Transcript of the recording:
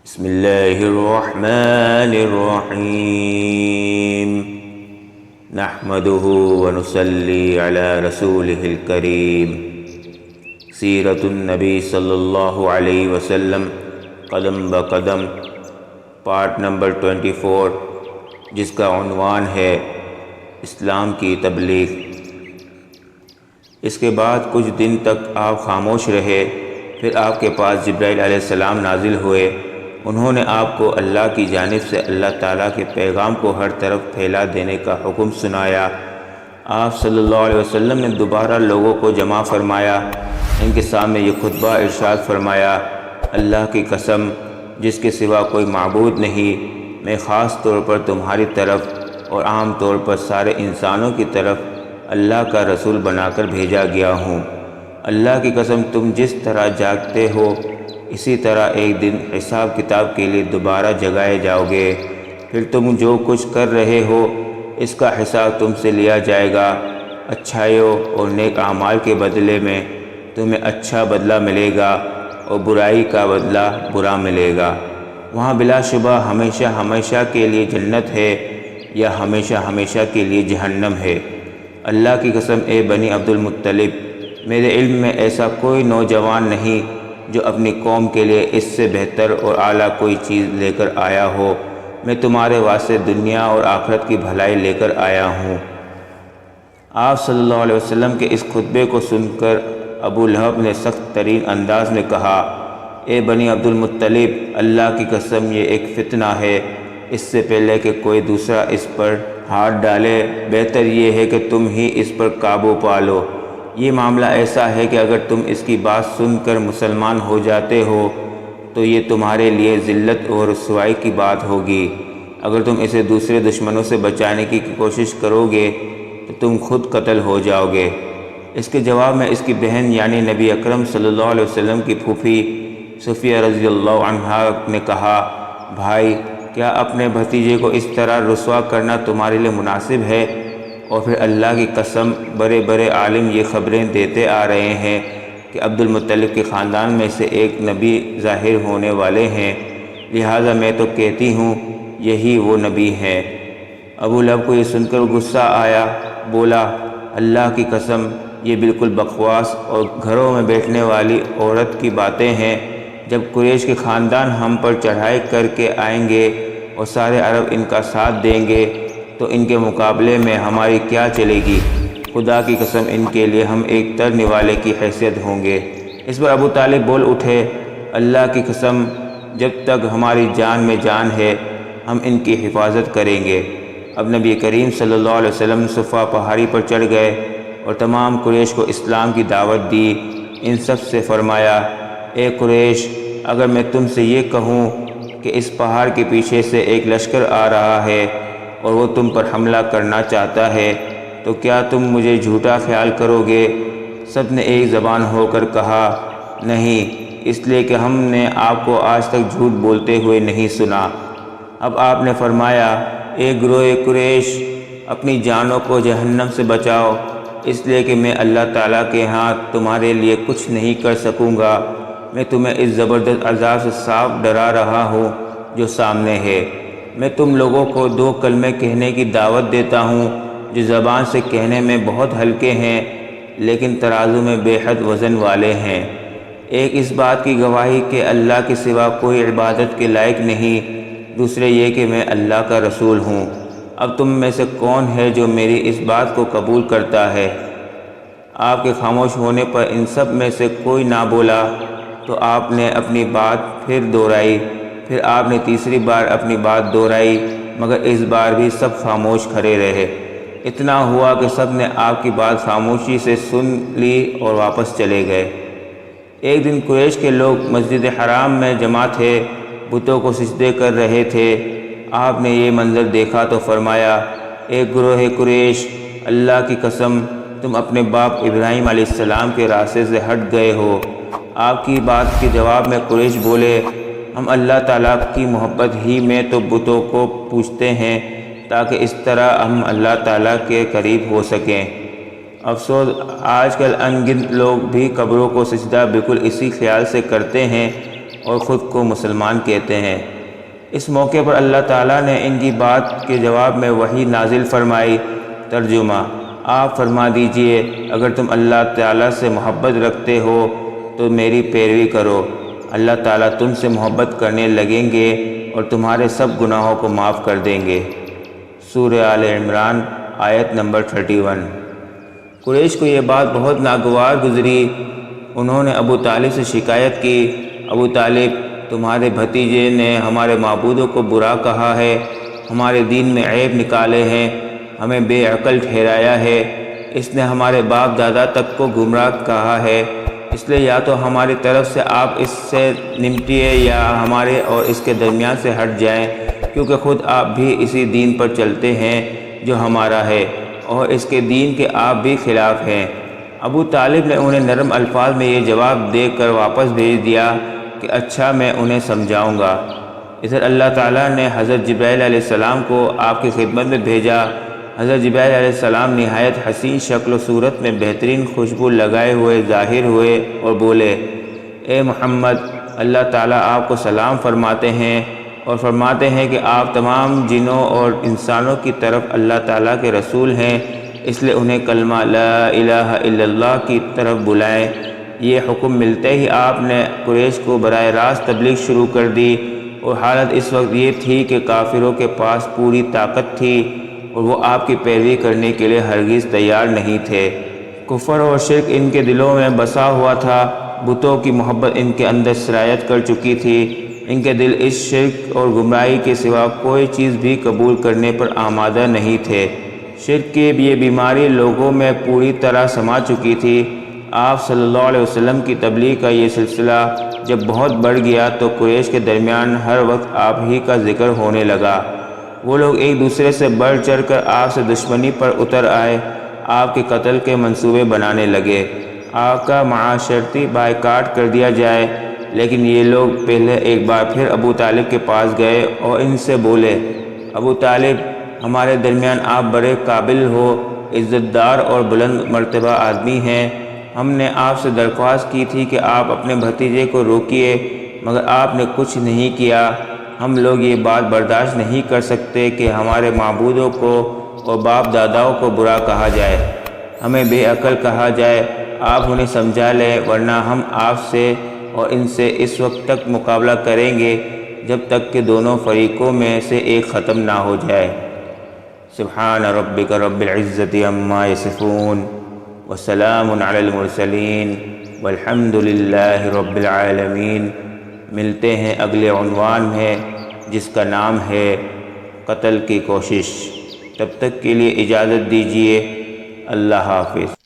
بسم اللہ الرحمن الرحیم نحمده ونصلی علی رسولہ الکریم سیرت النبی صلی اللہ علیہ وسلم قدم بقدم پارٹ نمبر 24 جس کا عنوان ہے اسلام کی تبلیغ۔ اس کے بعد کچھ دن تک آپ خاموش رہے، پھر آپ کے پاس جبرائیل علیہ السلام نازل ہوئے۔ انہوں نے آپ کو اللہ کی جانب سے اللہ تعالیٰ کے پیغام کو ہر طرف پھیلا دینے کا حکم سنایا۔ آپ صلی اللہ علیہ وسلم نے دوبارہ لوگوں کو جمع فرمایا، ان کے سامنے یہ خطبہ ارشاد فرمایا: اللہ کی قسم جس کے سوا کوئی معبود نہیں، میں خاص طور پر تمہاری طرف اور عام طور پر سارے انسانوں کی طرف اللہ کا رسول بنا کر بھیجا گیا ہوں۔ اللہ کی قسم تم جس طرح جاگتے ہو اسی طرح ایک دن حساب کتاب کے لیے دوبارہ جگائے جاؤ گے، پھر تم جو کچھ کر رہے ہو اس کا حساب تم سے لیا جائے گا۔ اچھائیوں اور نیک اعمال کے بدلے میں تمہیں اچھا بدلہ ملے گا اور برائی کا بدلہ برا ملے گا۔ وہاں بلا شبہ ہمیشہ ہمیشہ کے لیے جنت ہے یا ہمیشہ ہمیشہ کے لیے جہنم ہے۔ اللہ کی قسم اے بنی عبد المطلب، میرے علم میں ایسا کوئی نوجوان نہیں جو اپنی قوم کے لیے اس سے بہتر اور اعلیٰ کوئی چیز لے کر آیا ہو۔ میں تمہارے واسطے دنیا اور آخرت کی بھلائی لے کر آیا ہوں۔ آپ صلی اللہ علیہ وسلم کے اس خطبے کو سن کر ابو لہب نے سخت ترین انداز میں کہا: اے بنی عبد المطلب، اللہ کی قسم یہ ایک فتنہ ہے، اس سے پہلے کہ کوئی دوسرا اس پر ہاتھ ڈالے بہتر یہ ہے کہ تم ہی اس پر قابو پا لو۔ یہ معاملہ ایسا ہے کہ اگر تم اس کی بات سن کر مسلمان ہو جاتے ہو تو یہ تمہارے لیے ذلت اور رسوائی کی بات ہوگی۔ اگر تم اسے دوسرے دشمنوں سے بچانے کی کوشش کرو گے تو تم خود قتل ہو جاؤ گے۔ اس کے جواب میں اس کی بہن یعنی نبی اکرم صلی اللہ علیہ وسلم کی پھوپھی صفیہ رضی اللہ عنہا نے کہا: بھائی، کیا اپنے بھتیجے کو اس طرح رسوا کرنا تمہارے لیے مناسب ہے؟ اور پھر اللہ کی قسم بڑے بڑے عالم یہ خبریں دیتے آ رہے ہیں کہ عبد المطلب کے خاندان میں سے ایک نبی ظاہر ہونے والے ہیں، لہٰذا میں تو کہتی ہوں یہی وہ نبی ہیں۔ ابو لہب کو یہ سن کر غصہ آیا، بولا: اللہ کی قسم یہ بالکل بکواس اور گھروں میں بیٹھنے والی عورت کی باتیں ہیں۔ جب قریش کے خاندان ہم پر چڑھائی کر کے آئیں گے اور سارے عرب ان کا ساتھ دیں گے تو ان کے مقابلے میں ہماری کیا چلے گی؟ خدا کی قسم ان کے لیے ہم ایک ترنے والے کی حیثیت ہوں گے۔ اس پر ابو طالب بول اٹھے: اللہ کی قسم جب تک ہماری جان میں جان ہے ہم ان کی حفاظت کریں گے۔ اب نبی کریم صلی اللہ علیہ وسلم صفا پہاڑی پر چڑھ گئے اور تمام قریش کو اسلام کی دعوت دی۔ ان سب سے فرمایا: اے قریش، اگر میں تم سے یہ کہوں کہ اس پہاڑ کے پیچھے سے ایک لشکر آ رہا ہے اور وہ تم پر حملہ کرنا چاہتا ہے تو کیا تم مجھے جھوٹا خیال کرو گے؟ سب نے ایک زبان ہو کر کہا: نہیں، اس لیے کہ ہم نے آپ کو آج تک جھوٹ بولتے ہوئے نہیں سنا۔ اب آپ نے فرمایا: اے گروہ قریش، اپنی جانوں کو جہنم سے بچاؤ، اس لیے کہ میں اللہ تعالیٰ کے ہاں تمہارے لیے کچھ نہیں کر سکوں گا۔ میں تمہیں اس زبردست عذاب سے صاف ڈرا رہا ہوں جو سامنے ہے۔ میں تم لوگوں کو 2 کلمے کہنے کی دعوت دیتا ہوں جو زبان سے کہنے میں بہت ہلکے ہیں لیکن ترازو میں بے حد وزن والے ہیں۔ ایک اس بات کی گواہی کہ اللہ کے سوا کوئی عبادت کے لائق نہیں، دوسرے یہ کہ میں اللہ کا رسول ہوں۔ اب تم میں سے کون ہے جو میری اس بات کو قبول کرتا ہے؟ آپ کے خاموش ہونے پر ان سب میں سے کوئی نہ بولا تو آپ نے اپنی بات پھر دہرائی، پھر آپ نے تیسری بار اپنی بات دہرائی، مگر اس بار بھی سب خاموش کھڑے رہے۔ اتنا ہوا کہ سب نے آپ کی بات خاموشی سے سن لی اور واپس چلے گئے۔ ایک دن قریش کے لوگ مسجد حرام میں جمع تھے، بتوں کو سجدے کر رہے تھے۔ آپ نے یہ منظر دیکھا تو فرمایا: اے گروہ قریش، اللہ کی قسم تم اپنے باپ ابراہیم علیہ السلام کے راستے سے ہٹ گئے ہو۔ آپ کی بات کے جواب میں قریش بولے: ہم اللہ تعالیٰ کی محبت ہی میں تو بتوں کو پوجتے ہیں تاکہ اس طرح ہم اللہ تعالیٰ کے قریب ہو سکیں۔ افسوس آج کل ان گنت لوگ بھی قبروں کو سجدہ بالکل اسی خیال سے کرتے ہیں اور خود کو مسلمان کہتے ہیں۔ اس موقع پر اللہ تعالیٰ نے ان کی بات کے جواب میں وحی نازل فرمائی۔ ترجمہ: آپ فرما دیجئے اگر تم اللہ تعالیٰ سے محبت رکھتے ہو تو میری پیروی کرو، اللہ تعالیٰ تم سے محبت کرنے لگیں گے اور تمہارے سب گناہوں کو معاف کر دیں گے۔ سورہ آل عمران آیت نمبر 31۔ قریش کو یہ بات بہت ناگوار گزری۔ انہوں نے ابو طالب سے شکایت کی، ابو طالب، تمہارے بھتیجے نے ہمارے معبودوں کو برا کہا ہے، ہمارے دین میں عیب نکالے ہیں، ہمیں بے عقل ٹھہرایا ہے، اس نے ہمارے باپ دادا تک کو گمراہ کہا ہے، اس لیے یا تو ہماری طرف سے آپ اس سے نمٹیے یا ہمارے اور اس کے درمیان سے ہٹ جائیں، کیونکہ خود آپ بھی اسی دین پر چلتے ہیں جو ہمارا ہے اور اس کے دین کے آپ بھی خلاف ہیں۔ ابو طالب نے انہیں نرم الفاظ میں یہ جواب دے کر واپس بھیج دیا کہ اچھا میں انہیں سمجھاؤں گا۔ ادھر اللہ تعالیٰ نے حضرت جبرائیل علیہ السلام کو آپ کی خدمت میں بھیجا۔ حضرت جبرائیل علیہ السلام نہایت حسین شکل و صورت میں بہترین خوشبو لگائے ہوئے ظاہر ہوئے اور بولے، اے محمد، اللہ تعالیٰ آپ کو سلام فرماتے ہیں اور فرماتے ہیں کہ آپ تمام جنوں اور انسانوں کی طرف اللہ تعالیٰ کے رسول ہیں، اس لیے انہیں کلمہ لا الہ الا اللہ کی طرف بلائیں۔ یہ حکم ملتے ہی آپ نے قریش کو براہ راست تبلیغ شروع کر دی، اور حالت اس وقت یہ تھی کہ کافروں کے پاس پوری طاقت تھی اور وہ آپ کی پیروی کرنے کے لیے ہرگز تیار نہیں تھے۔ کفر اور شرک ان کے دلوں میں بسا ہوا تھا، بتوں کی محبت ان کے اندر سرایت کر چکی تھی، ان کے دل اس شرک اور گمراہی کے سوا کوئی چیز بھی قبول کرنے پر آمادہ نہیں تھے۔ شرک کی یہ بیماری لوگوں میں پوری طرح سما چکی تھی۔ آپ صلی اللہ علیہ وسلم کی تبلیغ کا یہ سلسلہ جب بہت بڑھ گیا تو قریش کے درمیان ہر وقت آپ ہی کا ذکر ہونے لگا۔ وہ لوگ ایک دوسرے سے بڑھ چڑھ کر آپ سے دشمنی پر اتر آئے، آپ کے قتل کے منصوبے بنانے لگے، آپ کا معاشرتی بائیکاٹ کر دیا جائے۔ لیکن یہ لوگ پہلے ایک بار پھر ابو طالب کے پاس گئے اور ان سے بولے، ابو طالب، ہمارے درمیان آپ بڑے قابل ہو، عزت دار اور بلند مرتبہ آدمی ہیں، ہم نے آپ سے درخواست کی تھی کہ آپ اپنے بھتیجے کو روکیے، مگر آپ نے کچھ نہیں کیا۔ ہم لوگ یہ بات برداشت نہیں کر سکتے کہ ہمارے معبودوں کو اور باپ داداؤں کو برا کہا جائے، ہمیں بے عقل کہا جائے، آپ انہیں سمجھا لیں، ورنہ ہم آپ سے اور ان سے اس وقت تک مقابلہ کریں گے جب تک کہ دونوں فریقوں میں سے ایک ختم نہ ہو جائے۔ سبحان ربک رب العزت عما یصفون وسلام علی المرسلین والحمد للہ رب العالمین۔ ملتے ہیں اگلے عنوان میں جس کا نام ہے قتل کی کوشش۔ تب تک کے لیے اجازت دیجیے، اللہ حافظ۔